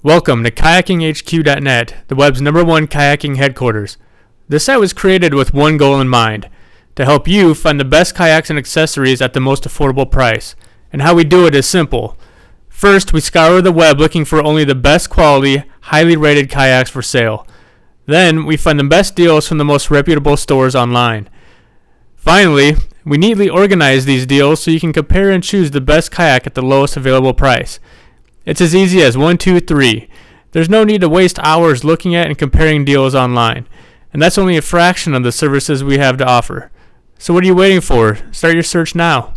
Welcome to KayakingHQ.net, the web's #1 kayaking headquarters. This site was created with one goal in mind, to help you find the best kayaks and accessories at the most affordable price. And how we do it is simple. First, we scour the web looking for only the best quality, highly rated kayaks for sale. Then, we find the best deals from the most reputable stores online. Finally, we neatly organize these deals so you can compare and choose the best kayak at the lowest available price. It's as easy as 1, 2, 3. There's no need to waste hours looking at and comparing deals online. And that's only a fraction of the services we have to offer. So what are you waiting for? Start your search now.